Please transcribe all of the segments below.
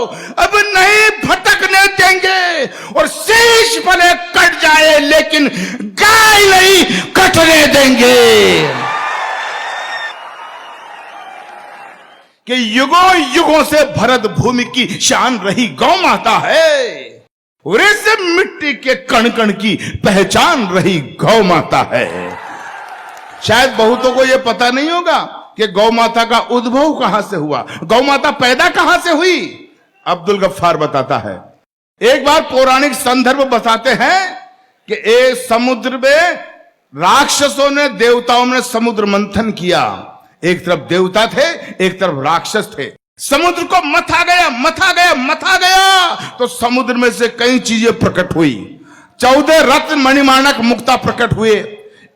अब नहीं भटकने देंगे, और शीश भले कट जाए लेकिन गाय नहीं कटने देंगे। कि युगों युगों से भरत भूमि की शान रही गौ माता है, और इस मिट्टी के कण कण की पहचान रही गौ माता है। शायद बहुतों को यह पता नहीं होगा कि गौ माता का उद्भव कहां से हुआ, गौ माता पैदा कहां से हुई। अब्दुल गफ्फार बताता है, एक बार पौराणिक संदर्भ बताते हैं कि एक समुद्र में राक्षसों ने देवताओं ने समुद्र मंथन किया। एक तरफ देवता थे, एक तरफ राक्षस थे। समुद्र को मथा गया, मथा गया, मथा गया, तो समुद्र में से कई चीजें प्रकट हुई। 14 रत्न मणिमाणक मुक्ता प्रकट हुए।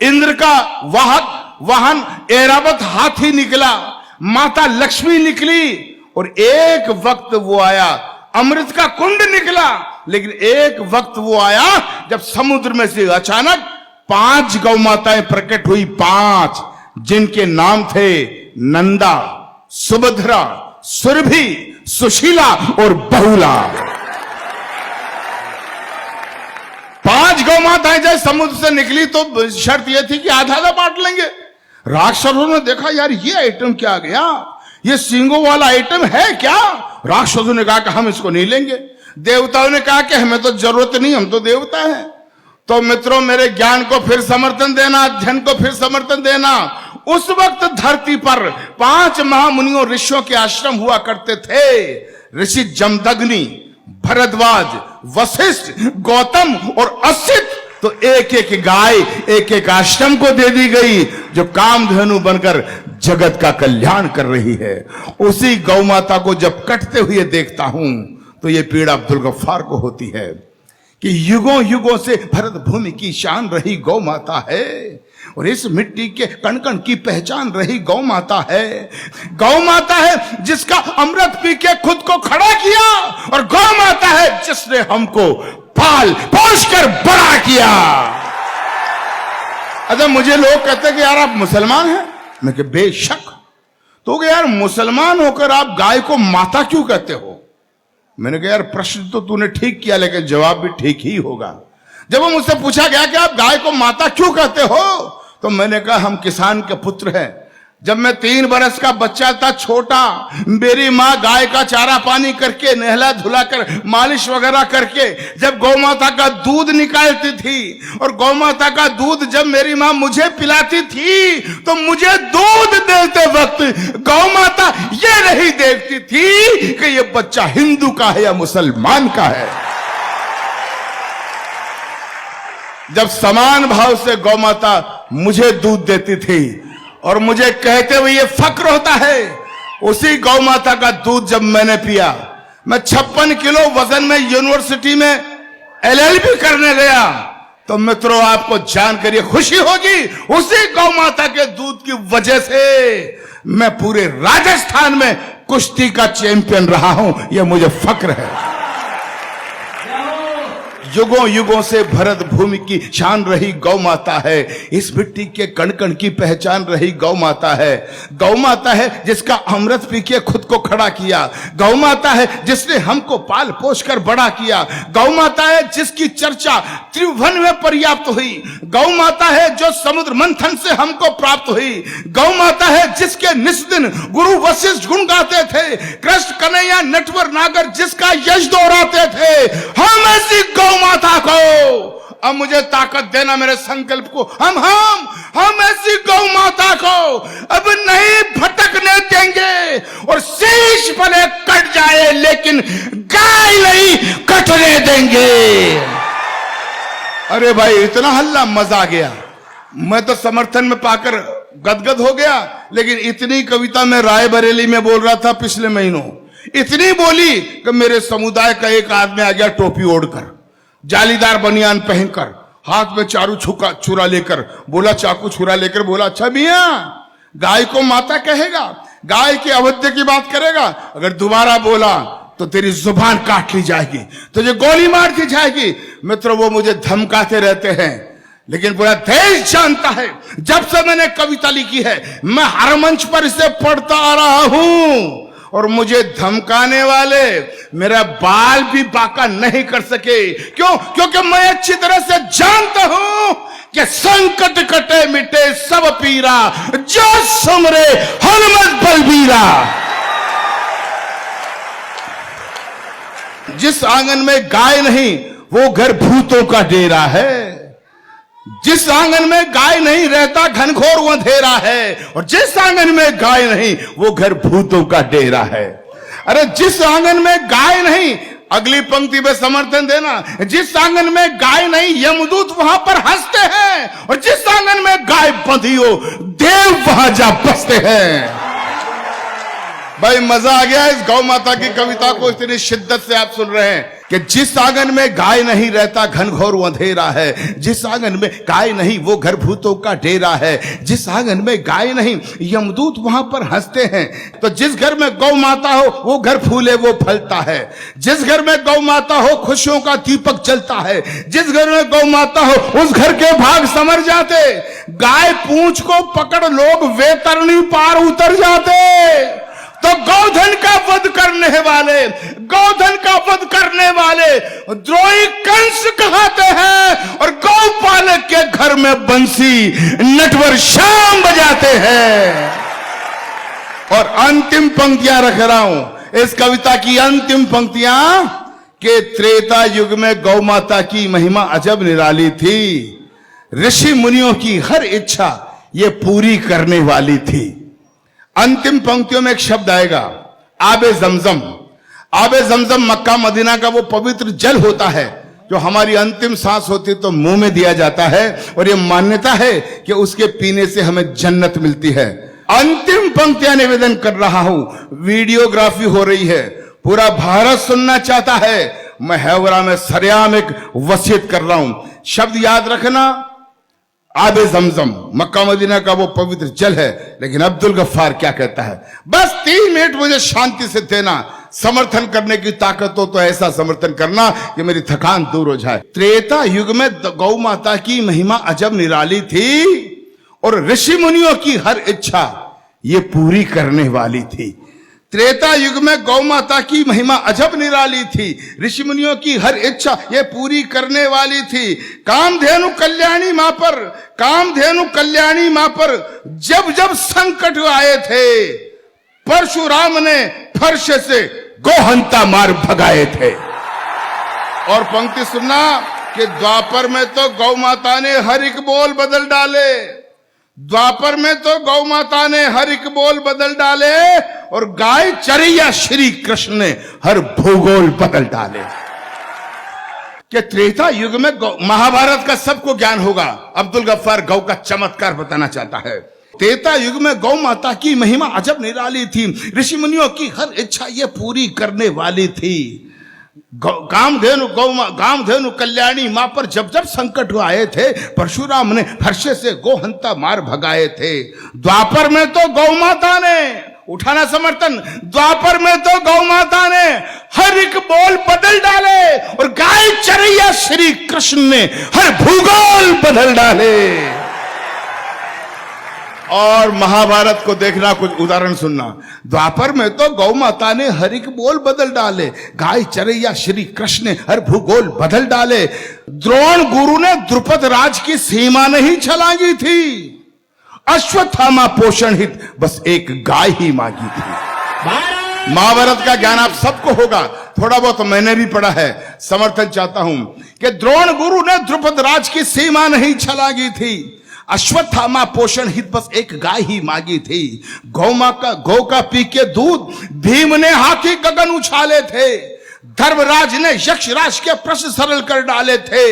इंद्र का वाहन ऐरावत हाथी निकला, माता लक्ष्मी निकली, और एक वक्त वो आया अमृत का कुंड निकला। लेकिन एक वक्त वो आया जब समुद्र में से अचानक 5 गौ माताएं प्रकट हुई, 5, जिनके नाम थे नंदा, सुभद्रा, सुरभि, सुशीला और बहुला। 5 गौ माताएं जब समुद्र से निकली तो शर्त यह थी कि आधा आधा बांट लेंगे। राक्षसों ने देखा, यार ये आइटम क्या आ गया, ये सींगों वाला आइटम है क्या। राक्षसों ने कहा कि हम इसको नहीं लेंगे। देवताओं ने कहा कि हमें तो जरूरत नहीं, हम तो देवता हैं। तो मित्रों, मेरे ज्ञान को फिर समर्थन देना, अध्ययन को फिर समर्थन देना। उस वक्त धरती पर 5 महामुनियों ऋषियों के आश्रम हुआ करते थे। ऋषि जमदग्नि, भरद्वाज, वशिष्ठ, गौतम और असित। तो एक एक गाय एक एक आश्रम को दे दी गई, जो कामधेनु बनकर जगत का कल्याण कर रही है। उसी गौ माता को जब कटते हुए देखता हूं तो यह पीड़ा अब्दुल गफ्फार को होती है कि युगों युगों से भरत भूमि की शान रही गौ माता है, और इस मिट्टी के कण कण की पहचान रही गौ माता है। गौ माता है जिसका अमृत पी के खुद को खड़ा किया, और गौ माता है जिसने हमको पाल पोष कर बड़ा किया। अच्छा, मुझे लोग कहते हैं कि यार आप मुसलमान हैं। मैं कहा बेशक। तो यार मुसलमान होकर आप गाय को माता क्यों कहते हो। मैंने कहा यार प्रश्न तो तूने ठीक किया, लेकिन जवाब भी ठीक ही होगा। जब वो मुझसे पूछा गया कि आप गाय को माता क्यों कहते हो, तो मैंने कहा हम किसान के पुत्र हैं। जब मैं 3 बरस का बच्चा था, छोटा, मेरी माँ गाय का चारा पानी करके, नहला धुलाकर, मालिश वगैरह करके जब गौ माता का दूध निकालती थी, और गौ माता का दूध जब मेरी माँ मुझे पिलाती थी, तो मुझे दूध देते वक्त गौ माता ये नहीं देखती थी कि ये बच्चा हिंदू का है या मुसलमान का है। जब समान भाव से गौ माता मुझे दूध देती थी, और मुझे कहते हुए ये फक्र होता है, उसी गौ माता का दूध जब मैंने पिया, मैं 56 किलो वजन में यूनिवर्सिटी में LLB करने गया, तो मित्रों आपको जानकर ये खुशी होगी, उसी गौ माता के दूध की वजह से मैं पूरे राजस्थान में कुश्ती का चैंपियन रहा हूं। यह मुझे फक्र है। युगों युगों से भरत भूमि की शान रही गौ माता है, इस मिट्टी के कण कण की पहचान रही गौ माता है। गौ माता है जिसका अमृत पी के खुद को खड़ा किया। गौ माता है जिसने हमको पाल पोष कर बड़ा किया। गौ माता है जिसकी चर्चा त्रिभुवन में पर्याप्त हुई। गौ माता है जो समुद्र मंथन से हमको प्राप्त हुई। गौ माता है जिसके निस्दिन गुरु वशिष्ठ गुण गाते थे, कृष्ण कन्हैया नटवर नागर जिसका यश दोहराते थे। हम ऐसी गौ माता को, अब मुझे ताकत देना मेरे संकल्प को, हम ऐसी गौ माता को अब नहीं भटकने देंगे, और शीश भले कट जाए लेकिन गाय नहीं कटने देंगे। अरे भाई इतना हल्ला, मजा आ गया। मैं तो समर्थन में पाकर गदगद हो गया, लेकिन इतनी कविता मैं रायबरेली में बोल रहा था पिछले महीनों, इतनी बोली कि मेरे समुदाय का एक आदमी आ गया टोपी ओढ़कर, जालीदार बनियान पहनकर, हाथ में चारू छुरा लेकर, बोला चाकू छुरा लेकर, बोला अच्छा मियां गाय को माता कहेगा, गाय के अवध्य की बात करेगा, अगर दोबारा बोला तो तेरी जुबान काट ली जाएगी, तुझे गोली मार दी जाएगी। मित्रों वो मुझे धमकाते रहते हैं, लेकिन पूरा देश जानता है जब से मैंने कविता लिखी है मैं हर मंच पर इसे पढ़ता आ रहा हूं, और मुझे धमकाने वाले मेरा बाल भी बाका नहीं कर सके। क्यों? क्योंकि मैं अच्छी तरह से जानता हूं कि संकट कटे मिटे सब पीरा, जो सुमरे हनुमत बलबीरा। जिस आंगन में गाय नहीं वो घर भूतों का डेरा है। जिस आंगन में गाय नहीं रहता घनघोर अंधेरा है, और जिस आंगन में गाय नहीं वो घर भूतों का डेरा है। अरे जिस आंगन में गाय नहीं, अगली पंक्ति में समर्थन देना, जिस आंगन में गाय नहीं यमदूत वहां पर हंसते हैं, और जिस आंगन में गाय बंधी हो देव वहां जा बसते हैं। भाई मजा आ गया इस गौ माता की कविता को इतनी शिद्दत से आप सुन रहे हैं कि जिस आंगन में गाय नहीं रहता घनघोर अंधेरा है, जिस आंगन में गाय नहीं वो घर भूतों का डेरा है, जिस आंगन में गाय नहीं यमदूत वहां पर हंसते हैं। तो जिस घर में गौ माता हो वो घर फूले वो फलता है, जिस घर में गौ माता हो खुशियों का दीपक जलता है, जिस घर में गौ माता हो उस घर के भाग संवर जाते। गाय पूंछ को पकड़ लोग वेतरणी पार उतर जाते। तो गौधन का वध करने वाले, गौधन का वध करने वाले द्रोही कंस कहते हैं, और गौपालक के घर में बंसी नटवर श्याम बजाते हैं। और अंतिम पंक्तियां रख रहा हूं इस कविता की, अंतिम पंक्तियां कि त्रेता युग में गौ माता की महिमा अजब निराली थी, ऋषि मुनियों की हर इच्छा ये पूरी करने वाली थी। अंतिम पंक्तियों में एक शब्द आएगा, आबे जमजम। आबे जमजम मक्का मदीना का वो पवित्र जल होता है जो हमारी अंतिम सांस होती तो मुंह में दिया जाता है, और ये मान्यता है कि उसके पीने से हमें जन्नत मिलती है। अंतिम पंक्तियां निवेदन कर रहा हूं, वीडियोग्राफी हो रही है, पूरा भारत सुनना चाहता है। मैं हैवरा में सरेआम एक वसीयत कर रहा हूं, शब्द याद रखना, आबे जमजम मक्का मदीना का वो पवित्र जल है। लेकिन अब्दुल गफ्फार क्या कहता है, बस 3 मिनट मुझे शांति से देना, समर्थन करने की ताकत हो तो ऐसा समर्थन करना कि मेरी थकान दूर हो जाए। त्रेता युग में गौ माता की महिमा अजब निराली थी, और ऋषि मुनियों की हर इच्छा ये पूरी करने वाली थी। त्रेता युग में गौ माता की महिमा अजब निराली थी, ऋषि मुनियों की हर इच्छा ये पूरी करने वाली थी। कामधेनु कल्याणी मां पर, कामधेनु कल्याणी मां पर जब जब संकट आए थे, परशुराम ने फर्श से गोहंता मार भगाए थे। और पंक्ति सुनना कि द्वापर में तो गौ माता ने हर एक बोल बदल डाले, द्वापर में तो गौ माता ने हर एक बोल बदल डाले, और गाय चरैया श्री कृष्ण ने हर भूगोल बदल डाले। कि त्रेता युग में महाभारत का सबको ज्ञान होगा, अब्दुल गफ्फार गौ का चमत्कार बताना चाहता है। त्रेता युग में गौ माता की महिमा अजब निराली थी, ऋषि मुनियों की हर इच्छा ये पूरी करने वाली थी। कामधेनु कल्याणी मां पर जब जब संकट आए थे, परशुराम ने हर्ष से गोहंता मार भगाए थे। द्वापर में तो गौ माता ने, उठाना समर्थन, द्वापर में तो गौ माता ने हर एक बोल बदल डाले, और गाय चरैया श्री कृष्ण ने हर भूगोल बदल डाले। और महाभारत को देखना, कुछ उदाहरण सुनना। द्वापर में तो गौ माता ने हर एक बोल बदल डाले, गाय चरैया श्री कृष्ण ने हर भूगोल बदल डाले। द्रोण गुरु ने द्रुपद राज की सीमा नहीं छलांगी थी, अश्वत्थामा पोषण हित बस एक गाय ही मांगी थी। महाभारत का ज्ञान आप सबको होगा, थोड़ा बहुत मैंने भी पढ़ा है, समर्थन चाहता हूं कि द्रोण गुरु ने द्रुपद राज की सीमा नहीं छलांगी थी, अश्वत्थामा पोषण हित बस एक गाय ही मांगी थी। गौ का पी के दूध भीम ने हाथी गगन उछाले थे, धर्मराज ने यक्षराज के प्रश्न सरल कर डाले थे।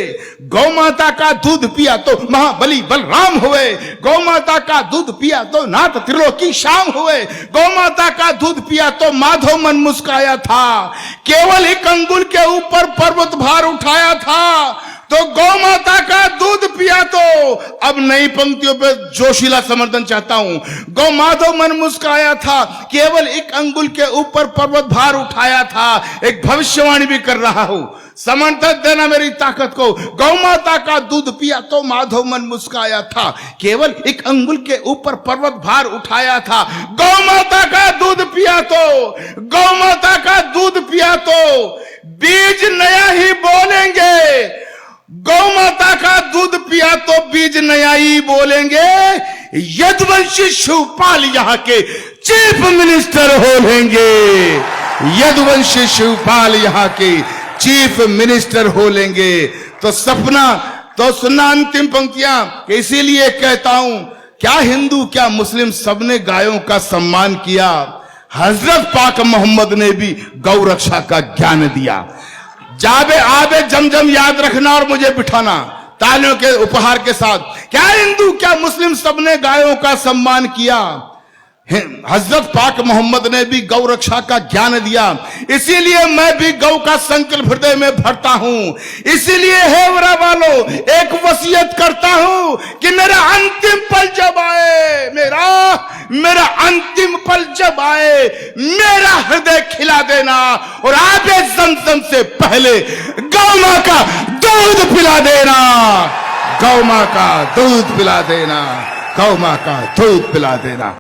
गौ माता का दूध पिया तो महाबली बलराम हुए, गौ माता का दूध पिया तो नाथ त्रिलोकी श्याम हुए, गौ माता का दूध पिया तो माधव मन मुस्काया था, केवल एक अंगुल के ऊपर पर्वत भार उठाया था। तो गौ माता का दूध पिया तो। अब नई पंक्तियों पे जोशीला समर्थन चाहता हूं। गौ माधव मन मुस्काया था, केवल एक अंगुल के ऊपर पर्वत भार उठाया था। एक भविष्यवाणी भी कर रहा हूं, समर्थन देना मेरी ताकत को। गौ माता का दूध पिया तो माधव मन मुस्काया था, केवल एक अंगुल के ऊपर पर्वत भार उठाया था। गौ माता का दूध पिया तो, गौ माता का दूध पिया तो बीज नया ही बोलेंगे। गौ माता का दूध पिया तो बीज नया ही बोलेंगे। यदुवंशी शिवपाल यहाँ के चीफ मिनिस्टर हो लेंगे। यदुवंशी शिवपाल यहाँ के चीफ मिनिस्टर हो लेंगे। तो सपना तो सुनना अंतिम पंक्तियां, इसीलिए कहता हूं, क्या हिंदू क्या मुस्लिम सबने गायों का सम्मान किया। हजरत पाक मोहम्मद ने भी गौ रक्षा का ज्ञान दिया। जाबे आबे जमजम याद रखना और मुझे बिठाना तालियों के उपहार के साथ। क्या हिंदू क्या मुस्लिम सबने गायों का सम्मान किया। हजरत पाक मोहम्मद ने भी गौ रक्षा का ज्ञान दिया। इसीलिए मैं भी गौ का संकल्प हृदय में भरता हूं। इसीलिए हे वरा वालों, एक वसीयत करता हूं कि मेरा अंतिम पल जब आए, मेरा अंतिम पल जब आए, मेरा हृदय खिला देना और आबे ज़मज़म से पहले गौ मां का दूध पिला देना। गौ मां का दूध पिला देना। गौ मां का दूध पिला देना।